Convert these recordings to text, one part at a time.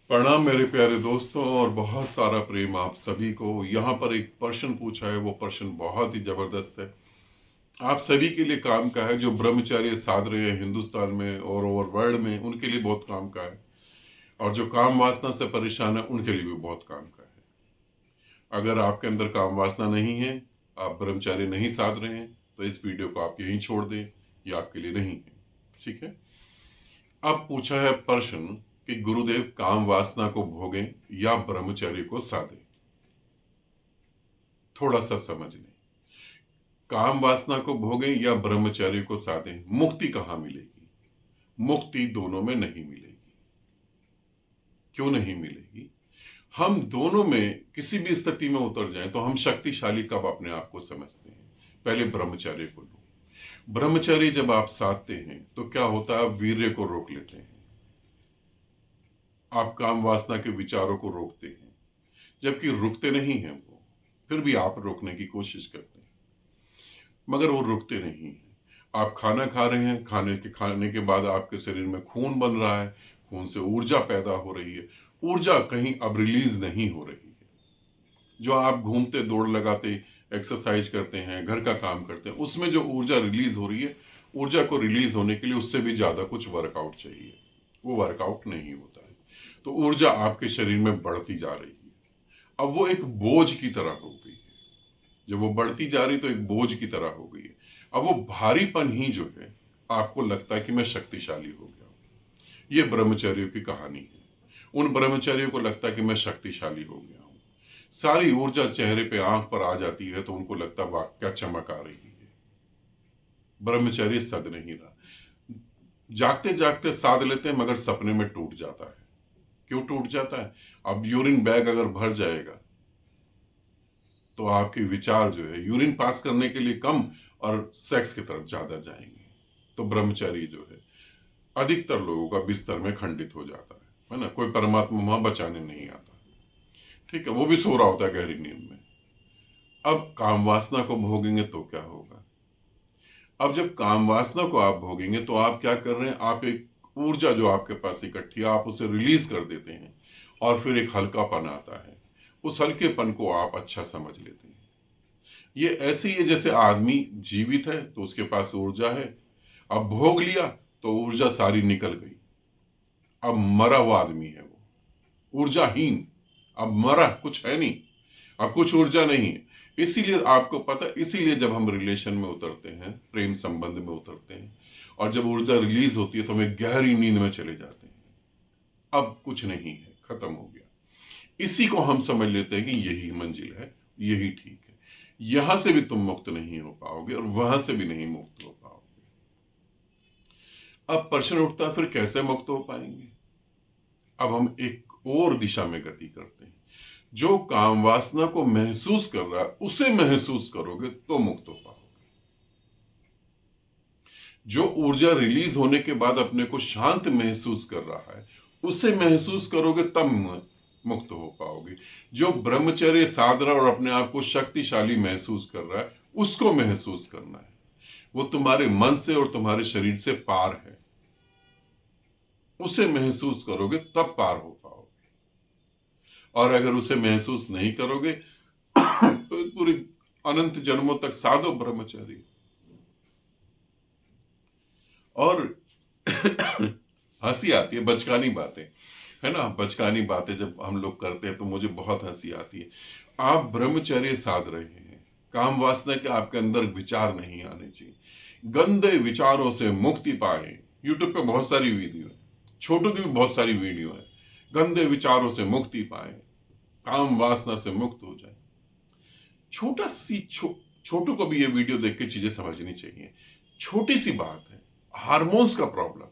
प्रणाम मेरे प्यारे दोस्तों और बहुत सारा प्रेम आप सभी को। यहाँ पर एक प्रश्न पूछा है, वो प्रश्न बहुत ही जबरदस्त है। आप सभी के लिए काम का है। जो ब्रह्मचर्य साध रहे हैं हिंदुस्तान में और ओवर वर्ल्ड में, उनके लिए बहुत काम का है। और जो काम वासना से परेशान है उनके लिए भी बहुत काम का है। अगर आपके अंदर काम वासना नहीं है, आप ब्रह्मचर्य नहीं साध रहे हैं, तो इस वीडियो को आप यहीं छोड़ दें। ये आपके लिए नहीं है। ठीक है। अब पूछा है प्रश्न कि गुरुदेव, काम वासना को भोगें या ब्रह्मचर्य को साधें। थोड़ा सा समझ लें। काम वासना को भोगें या ब्रह्मचर्य को साधें, मुक्ति कहां मिलेगी? मुक्ति दोनों में नहीं मिलेगी। क्यों नहीं मिलेगी? हम दोनों में किसी भी स्थिति में उतर जाएं तो हम शक्तिशाली कब अपने आप को समझते हैं? पहले ब्रह्मचर्य को लो। ब्रह्मचर्य जब आप साधते हैं तो क्या होता है? आप वीर्य को रोक लेते हैं, आप काम वासना के विचारों को रोकते हैं। जबकि रुकते नहीं हैं वो, फिर भी आप रोकने की कोशिश करते हैं, मगर वो रुकते नहीं हैं। आप खाना खा रहे हैं, खाने के बाद आपके शरीर में खून बन रहा है, खून से ऊर्जा पैदा हो रही है। ऊर्जा कहीं अब रिलीज नहीं हो रही है। जो आप घूमते, दौड़ लगाते, एक्सरसाइज करते हैं, घर का काम करते हैं, उसमें जो ऊर्जा रिलीज हो रही है, ऊर्जा को रिलीज होने के लिए उससे भी ज्यादा कुछ वर्कआउट चाहिए। वो वर्कआउट नहीं होता है, तो ऊर्जा आपके शरीर में बढ़ती जा रही है। अब वो एक बोझ की तरह हो गई है। जब वो बढ़ती जा रही तो एक बोझ की तरह हो गई है। अब वो भारीपन ही जो है, आपको लगता है कि मैं शक्तिशाली हो गया हूं। ये ब्रह्मचर्य की कहानी है। उन ब्रह्मचर्यों को लगता है कि मैं शक्तिशाली हो गया हूं। सारी ऊर्जा चेहरे पे, आंख पर आ जाती है तो उनको लगता है वाह क्या चमक आ रही है। ब्रह्मचर्य सद नहीं रहा। जागते जागते साध लेते हैं, मगर सपने में टूट जाता है। क्यों टूट जाता है? अब यूरिन बैग अगर भर जाएगा तो आपके विचार जो है यूरिन पास करने के लिए कम और सेक्स की तरफ ज्यादा जाएंगे। तो ब्रह्मचारी जो है अधिकतर लोगों का बिस्तर में खंडित हो जाता है ना। कोई परमात्मा वहां बचाने नहीं आता। ठीक है, वो भी सो रहा होता है गहरी नींद में। अब काम वासना को भोगेंगे तो क्या होगा? अब जब काम वासना को आप भोगेंगे तो आप क्या कर रहे हैं? आप एक ऊर्जा जो आपके पास इकट्ठी है, आप उसे रिलीज कर देते हैं और फिर एक हल्कापन आता है। उस हल्केपन को आप अच्छा समझ लेते हैं। ये ऐसे ही है जैसे आदमी जीवित है तो उसके पास ऊर्जा है, अब भोग लिया तो ऊर्जा सारी निकल गई। अब मरा हुआ आदमी है वो, ऊर्जाहीन। अब मरा, कुछ है नहीं, अब कुछ ऊर्जा नहीं है। इसीलिए आपको पता, इसीलिए जब हम रिलेशन में उतरते हैं, प्रेम संबंध में उतरते हैं, और जब ऊर्जा रिलीज होती है तो हमें गहरी नींद में चले जाते हैं। अब कुछ नहीं है, खत्म हो गया। इसी को हम समझ लेते हैं कि यही मंजिल है, यही ठीक है। यहां से भी तुम मुक्त नहीं हो पाओगे और वहां से भी नहीं मुक्त हो पाओगे। अब प्रश्न उठता, फिर कैसे मुक्त हो पाएंगे? अब हम एक और दिशा में गति करते हैं। जो काम वासना को महसूस कर रहा है उसे महसूस करोगे तो मुक्त हो पाओगे। जो ऊर्जा रिलीज होने के बाद अपने को शांत महसूस कर रहा है उसे महसूस करोगे तब मुक्त हो पाओगे। जो ब्रह्मचर्य साध रहा और अपने आप को शक्तिशाली महसूस कर रहा है उसको महसूस करना है। वो तुम्हारे मन से और तुम्हारे शरीर से पार है। उसे महसूस करोगे तब पार हो पाओगे। और अगर उसे महसूस नहीं करोगे तो पूरी अनंत जन्मों तक साधो ब्रह्मचर्य। और हंसी आती है, बचकानी बातें है ना, बचकानी बातें जब हम लोग करते हैं तो मुझे बहुत हंसी आती है। आप ब्रह्मचर्य साध रहे हैं, काम वासना के आपके अंदर विचार नहीं आने चाहिए। गंदे विचारों से मुक्ति पाए। यूट्यूब पे बहुत सारी वीडियो है, छोटू की भी बहुत सारी वीडियो है। गंदे विचारों से मुक्ति पाए, काम वासना से मुक्त हो जाए। छोटा सी छोटू को भी ये वीडियो देख के चीजें समझनी चाहिए। छोटी सी बात है, हार्मोन्स का प्रॉब्लम है।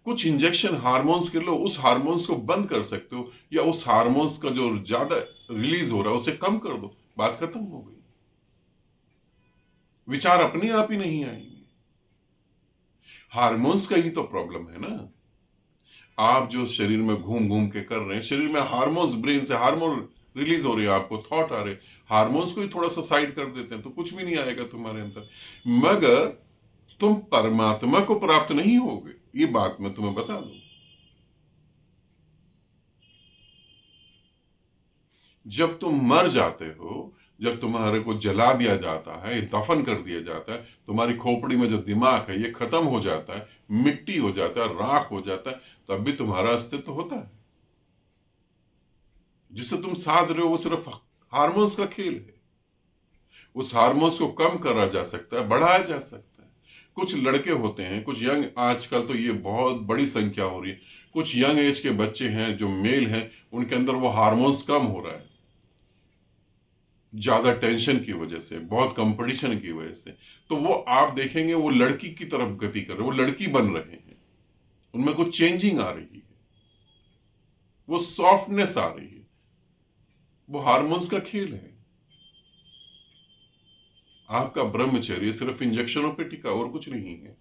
कुछ इंजेक्शन हार्मोन्स के लो, उस हार्मोन्स को बंद कर सकते हो, या उस हार्मोन्स का जो ज्यादा रिलीज हो रहा है उसे कम कर दो, बात खत्म हो गई। विचार अपने आप ही नहीं आएंगे। हार्मोन्स का ही तो प्रॉब्लम है ना। आप जो शरीर में घूम घूम के कर रहे हैं, शरीर में हार्मोन्स, ब्रेन से हार्मोन रिलीज हो रही है, आपको थॉट आ रहे, हार्मोन्स को ही थोड़ा सा साइड कर देते हैं तो कुछ भी नहीं आएगा तुम्हारे अंदर। मगर तुम परमात्मा को प्राप्त नहीं होगे, ये बात मैं तुम्हें बता दूं। जब तुम मर जाते हो, जब तुम्हारे को जला दिया जाता है, दफन कर दिया जाता है, तुम्हारी खोपड़ी में जो दिमाग है ये खत्म हो जाता है, मिट्टी हो जाता है, राख हो जाता है, तब भी तुम्हारा अस्तित्व होता है। जिससे तुम साध रहे हो वो सिर्फ हार्मोन्स का खेल है। उस हार्मोन्स को कम करा जा सकता है, बढ़ाया जा सकता है। कुछ लड़के होते हैं, कुछ यंग, आजकल तो ये बहुत बड़ी संख्या हो रही है, कुछ यंग एज के बच्चे हैं जो मेल हैं, उनके अंदर वो हार्मोन्स कम हो रहा है, ज्यादा टेंशन की वजह से, बहुत कंपटीशन की वजह से। तो वो आप देखेंगे वो लड़की की तरफ गति कर रहे हैं, वो लड़की बन रहे हैं, उनमें कुछ चेंजिंग आ रही है, वो सॉफ्टनेस आ रही है। वो हार्मोन्स का खेल है। आपका ब्रह्मचर्य सिर्फ इंजेक्शनों पे टिका और कुछ नहीं है,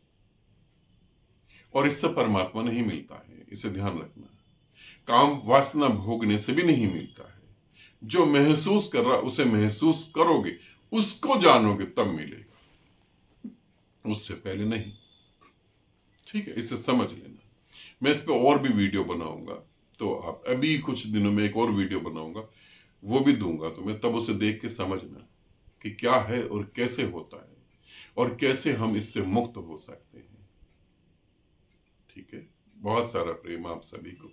और इससे परमात्मा नहीं मिलता है, इसे ध्यान रखना। काम वासना भोगने से भी नहीं मिलता है। जो महसूस कर रहा उसे महसूस करोगे, उसको जानोगे तब मिलेगा, उससे पहले नहीं। ठीक है, इसे समझ लेना। मैं इस पे और भी वीडियो बनाऊंगा, तो आप अभी कुछ दिनों में एक और वीडियो बनाऊंगा, वो भी दूंगा तुम्हें, तब उसे देख के समझना कि क्या है और कैसे होता है और कैसे हम इससे मुक्त हो सकते हैं। ठीक है, बहुत सारा प्रेम आप सभी को।